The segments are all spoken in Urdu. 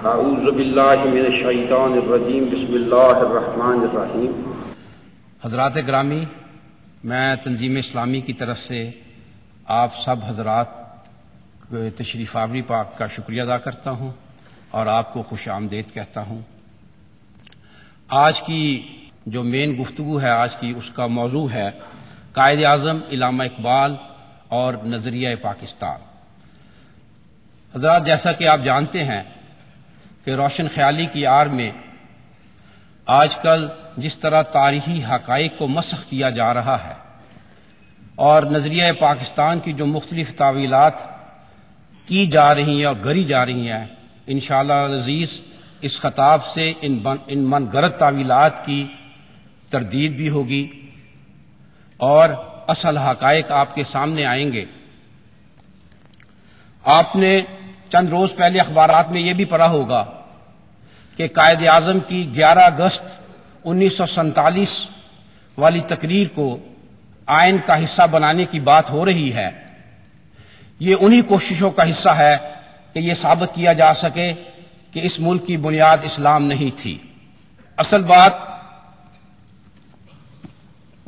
اعوذ باللہ من الشیطان الرجیم بسم اللہ الرحمن الرحیم۔ حضرات گرامی، میں تنظیم اسلامی کی طرف سے آپ سب حضرات تشریف آوری پاک کا شکریہ ادا کرتا ہوں اور آپ کو خوش آمدید کہتا ہوں۔ آج کی جو مین گفتگو ہے آج کی، اس کا موضوع ہے قائد اعظم علامہ اقبال اور نظریہ پاکستان۔ حضرات، جیسا کہ آپ جانتے ہیں کہ روشن خیالی کی آڑ میں آج کل جس طرح تاریخی حقائق کو مسخ کیا جا رہا ہے اور نظریہ پاکستان کی جو مختلف تعویلات کی جا رہی ہیں اور گڑھی جا رہی ہیں، انشاءاللہ العزیز اس خطاب سے ان من گرد تعویلات کی تردید بھی ہوگی اور اصل حقائق آپ کے سامنے آئیں گے۔ آپ نے چند روز پہلے اخبارات میں یہ بھی پڑھا ہوگا کہ قائد اعظم کی 11 اگست 1947 والی تقریر کو آئین کا حصہ بنانے کی بات ہو رہی ہے۔ یہ انہی کوششوں کا حصہ ہے کہ یہ ثابت کیا جا سکے کہ اس ملک کی بنیاد اسلام نہیں تھی۔ اصل بات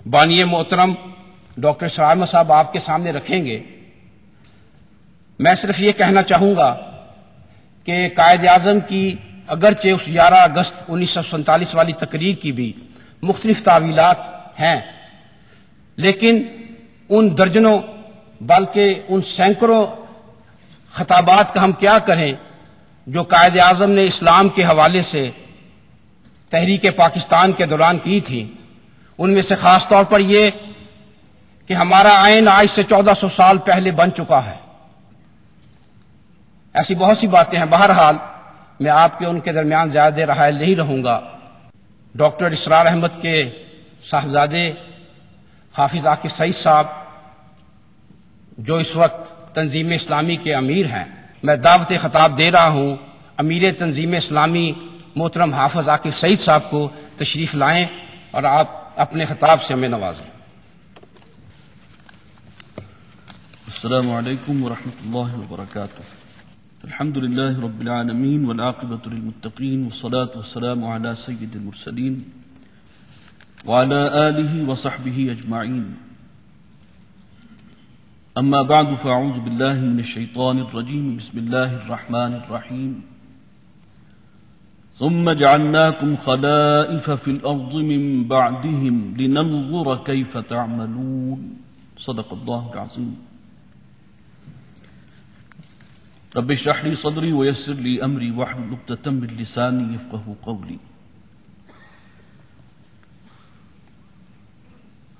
بانی محترم ڈاکٹر اسرار احمد صاحب آپ کے سامنے رکھیں گے۔ میں صرف یہ کہنا چاہوں گا کہ قائد اعظم کی اگرچہ اس 11 اگست 1947 والی تقریر کی بھی مختلف تعویلات ہیں، لیکن ان درجنوں بلکہ ان سینکڑوں خطابات کا ہم کیا کریں جو قائد اعظم نے اسلام کے حوالے سے تحریک پاکستان کے دوران کی تھی۔ ان میں سے خاص طور پر یہ کہ ہمارا آئین آج سے 1400 سال پہلے بن چکا ہے۔ ایسی بہت سی باتیں ہیں۔ بہرحال میں آپ کے ان کے درمیان زیادہ رہائل نہیں رہوں گا۔ ڈاکٹر اسرار احمد کے صاحبزادے حافظ عاقب سعید صاحب جو اس وقت تنظیم اسلامی کے امیر ہیں، میں دعوت خطاب دے رہا ہوں امیر تنظیم اسلامی محترم حافظ عاقب سعید صاحب کو تشریف لائیں اور آپ اپنے خطاب سے ہمیں نوازیں۔ السلام علیکم ورحمۃ اللہ وبرکاتہ۔ الحمد للہ رب العالمین والعاقبۃ للمتقین والصلاة والسلام علی سید المرسلین وعلی آلہ وصحبہ اجمعین، اما بعد فاعوذ باللہ من الشیطان الرجیم، بسم اللہ الرحمن الرحیم۔ ثم جعلناکم خلائف فی الارض من بعدہم لننظر کیف تعملون، صدق اللہ العظیم۔ رب اشرح لي صدري ويسر لي امري واحلل عقدة من لساني يفقهوا قولي۔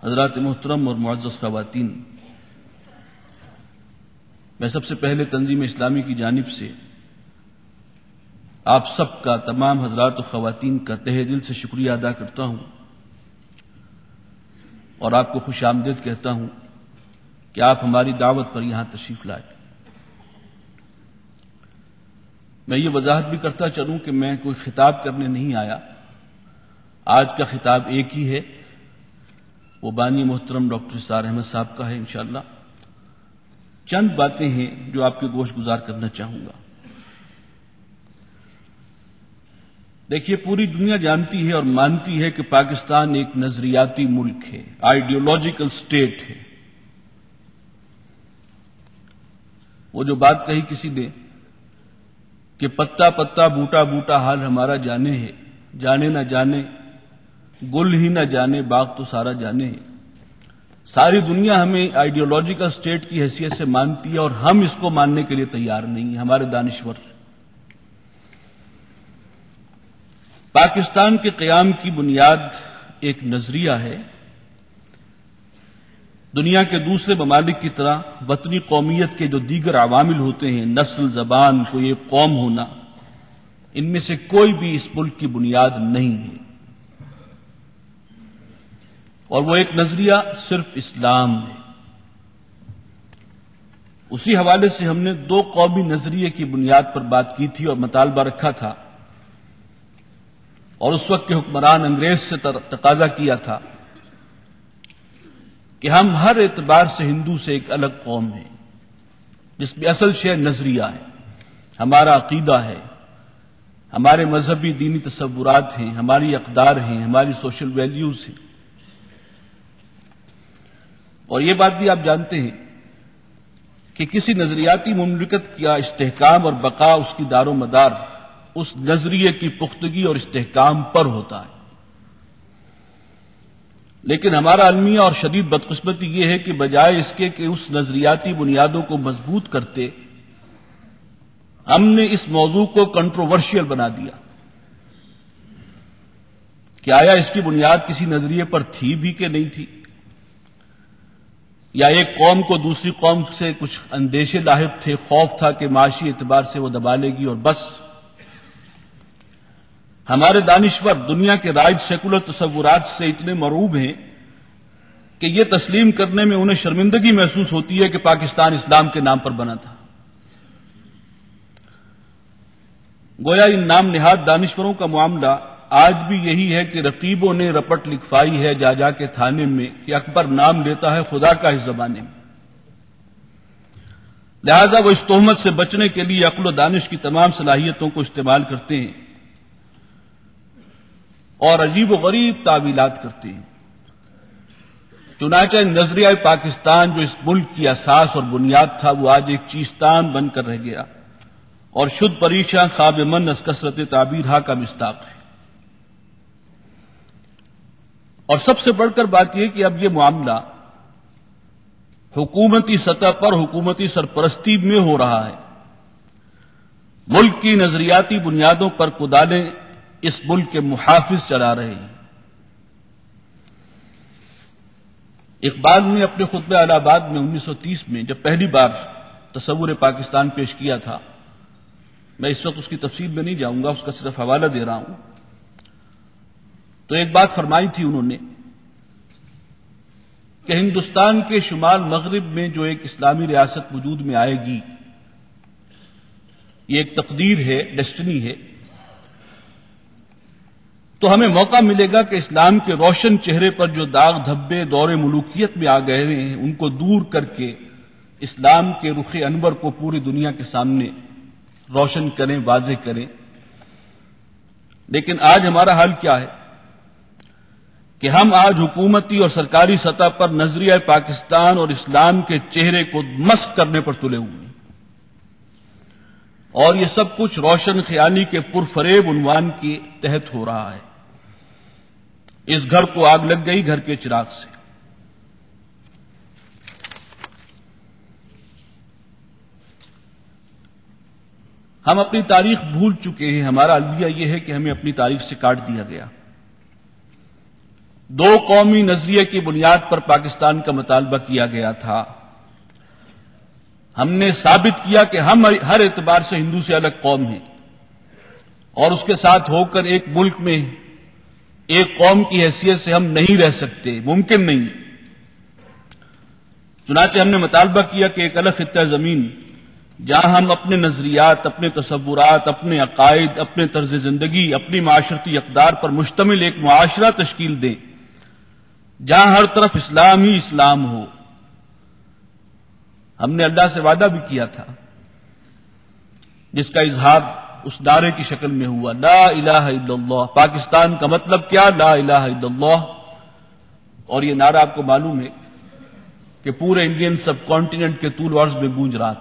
حضرات محترم اور معزز خواتین، میں سب سے پہلے تنظیم اسلامی کی جانب سے آپ سب کا، تمام حضرات و خواتین کا تہہ دل سے شکریہ ادا کرتا ہوں اور آپ کو خوش آمدید کہتا ہوں کہ آپ ہماری دعوت پر یہاں تشریف لائے۔ میں یہ وضاحت بھی کرتا چلوں کہ میں کوئی خطاب کرنے نہیں آیا۔ آج کا خطاب ایک ہی ہے، وہ بانی محترم ڈاکٹر اسرار احمد صاحب کا ہے۔ انشاءاللہ چند باتیں ہیں جو آپ کے گوش گزار کرنا چاہوں گا۔ دیکھیے، پوری دنیا جانتی ہے اور مانتی ہے کہ پاکستان ایک نظریاتی ملک ہے، آئیڈیولوجیکل سٹیٹ ہے۔ وہ جو بات کہی کسی نے کہ پتا پتا بوٹا بوٹا حال ہمارا جانے ہے، جانے نہ جانے گل ہی نہ جانے باغ تو سارا جانے ہے۔ ساری دنیا ہمیں آئیڈیولوجیکل سٹیٹ کی حیثیت سے مانتی ہے اور ہم اس کو ماننے کے لیے تیار نہیں ہیں، ہمارے دانشور۔ پاکستان کے قیام کی بنیاد ایک نظریہ ہے۔ دنیا کے دوسرے ممالک کی طرح وطنی قومیت کے جو دیگر عوامل ہوتے ہیں، نسل، زبان، کوئی ایک قوم ہونا، ان میں سے کوئی بھی اس ملک کی بنیاد نہیں ہے، اور وہ ایک نظریہ صرف اسلام ہے۔ اسی حوالے سے ہم نے 2 قومی نظریے کی بنیاد پر بات کی تھی اور مطالبہ رکھا تھا، اور اس وقت کے حکمران انگریز سے تقاضا کیا تھا کہ ہم ہر اعتبار سے ہندو سے ایک الگ قوم ہیں، جس میں اصل شے نظریہ ہے، ہمارا عقیدہ ہے، ہمارے مذہبی دینی تصورات ہیں، ہماری اقدار ہیں، ہماری سوشل ویلیوز ہیں. اور یہ بات بھی آپ جانتے ہیں کہ کسی نظریاتی مملکت کا استحکام اور بقا اس کی دار و مدار اس نظریے کی پختگی اور استحکام پر ہوتا ہے. لیکن ہمارا المیہ اور شدید بدقسمتی یہ ہے کہ بجائے اس کے کہ اس نظریاتی بنیادوں کو مضبوط کرتے، ہم نے اس موضوع کو کنٹروورشل بنا دیا کہ آیا اس کی بنیاد کسی نظریے پر تھی بھی کہ نہیں تھی، یا ایک قوم کو دوسری قوم سے کچھ اندیشے لاحق تھے، خوف تھا کہ معاشی اعتبار سے وہ دبا لے گی اور بس. ہمارے دانشور دنیا کے رائج سیکولر تصورات سے اتنے مرعوب ہیں کہ یہ تسلیم کرنے میں انہیں شرمندگی محسوس ہوتی ہے کہ پاکستان اسلام کے نام پر بنا تھا. گویا ان نام نہاد دانشوروں کا معاملہ آج بھی یہی ہے کہ رقیبوں نے رپٹ لکھوائی ہے جا جا کے تھانے میں کہ اکبر نام لیتا ہے خدا کا اس زمانے میں. لہذا وہ اس تہمت سے بچنے کے لیے عقل و دانش کی تمام صلاحیتوں کو استعمال کرتے ہیں اور عجیب و غریب تعویلات کرتے ہیں. چنانچہ نظریہ پاکستان جو اس ملک کی اساس اور بنیاد تھا وہ آج ایک چیستان بن کر رہ گیا اور شد پریشاں خواب من از کثرت تعبیر ہا کا مصداق ہے. اور سب سے بڑھ کر بات یہ کہ اب یہ معاملہ حکومتی سطح پر حکومتی سرپرستی میں ہو رہا ہے. ملک کی نظریاتی بنیادوں پر کدالیں اس ملک کے محافظ چلا رہے ہیں. اقبال نے اپنے خطبہ الہ آباد میں 1930 میں جب پہلی بار تصور پاکستان پیش کیا تھا، میں اس وقت اس کی تفصیل میں نہیں جاؤں گا، اس کا صرف حوالہ دے رہا ہوں، تو ایک بات فرمائی تھی انہوں نے کہ ہندوستان کے شمال مغرب میں جو ایک اسلامی ریاست وجود میں آئے گی، یہ ایک تقدیر ہے، ڈیسٹنی ہے، تو ہمیں موقع ملے گا کہ اسلام کے روشن چہرے پر جو داغ دھبے دور ملوکیت میں آ گئے ہیں ان کو دور کر کے اسلام کے رخ انور کو پوری دنیا کے سامنے روشن کریں، واضح کریں. لیکن آج ہمارا حال کیا ہے کہ ہم آج حکومتی اور سرکاری سطح پر نظریہ پاکستان اور اسلام کے چہرے کو مسخ کرنے پر تلے ہوئے ہیں، اور یہ سب کچھ روشن خیالی کے پرفریب عنوان کے تحت ہو رہا ہے. اس گھر کو آگ لگ گئی گھر کے چراغ سے. ہم اپنی تاریخ بھول چکے ہیں. ہمارا المیہ یہ ہے کہ ہمیں اپنی تاریخ سے کاٹ دیا گیا. دو قومی نظریے کی بنیاد پر پاکستان کا مطالبہ کیا گیا تھا. ہم نے ثابت کیا کہ ہم ہر اعتبار سے ہندو سے الگ قوم ہیں اور اس کے ساتھ ہو کر ایک ملک میں ایک قوم کی حیثیت سے ہم نہیں رہ سکتے، ممکن نہیں. چنانچہ ہم نے مطالبہ کیا کہ ایک الگ خطہ زمین جہاں ہم اپنے نظریات، اپنے تصورات، اپنے عقائد، اپنے طرز زندگی، اپنی معاشرتی اقدار پر مشتمل ایک معاشرہ تشکیل دیں جہاں ہر طرف اسلام ہی اسلام ہو. ہم نے اللہ سے وعدہ بھی کیا تھا جس کا اظہار اس نعرے کی شکل میں ہوا، لا الہ الا اللہ. پاکستان کا مطلب کیا؟ لا الہ الا اللہ. اور یہ نعرہ آپ کو معلوم ہے کہ پورے انڈین سب کانٹیننٹ کے طول و عرض میں گونج رہا تھا.